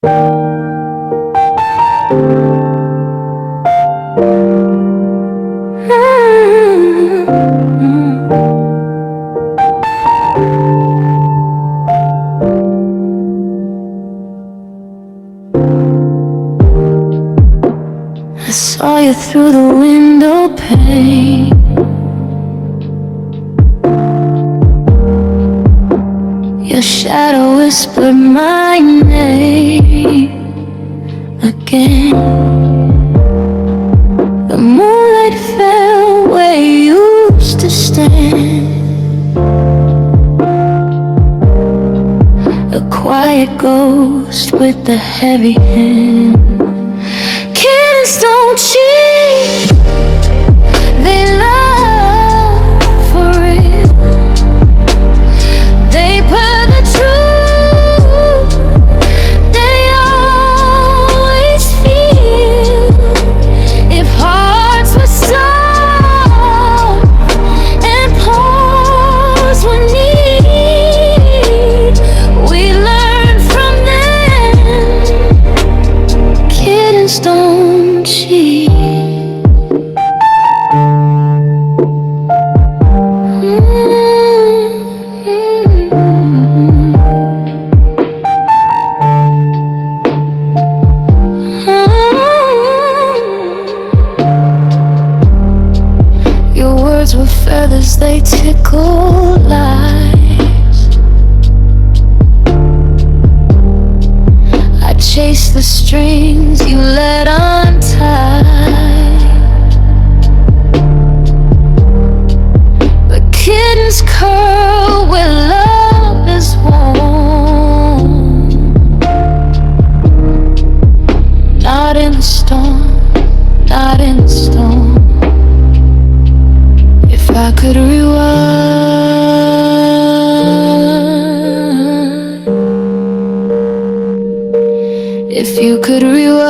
I saw you through the window pane. Your shadow whispered my name again. The moonlight fell where you used to stand. A quiet ghost with a heavy hand. Kittens don't cheat, they love for real. They put the truth, they always feel. If hearts were soft and paws were neat, we learn from them. Kittens don't cheat. Your words were feathers, they tickle lies. I chased the strings you let untie. But kittens curl where love is warm. Not in the storm, not in the storm. If I could rewind, if you could rewind,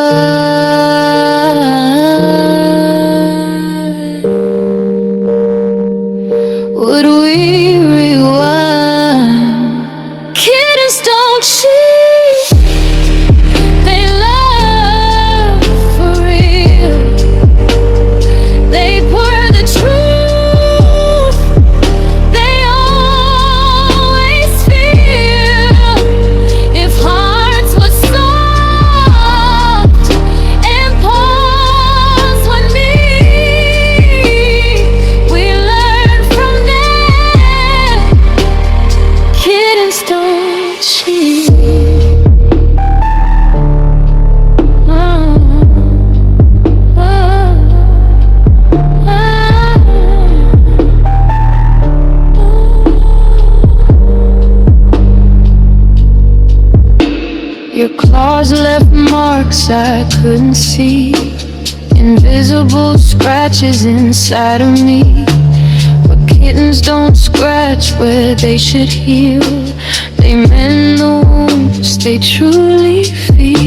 would we rewind? Kittens don't cheat, they love for real. They pour the truth, they always feel. If hearts were soft and paws were neat, we learn from them. Kittens don't cheat. Your claws left marks I couldn't see, invisible scratches inside of me. But kittens don't scratch where they should heal. They mend the wounds they truly feel.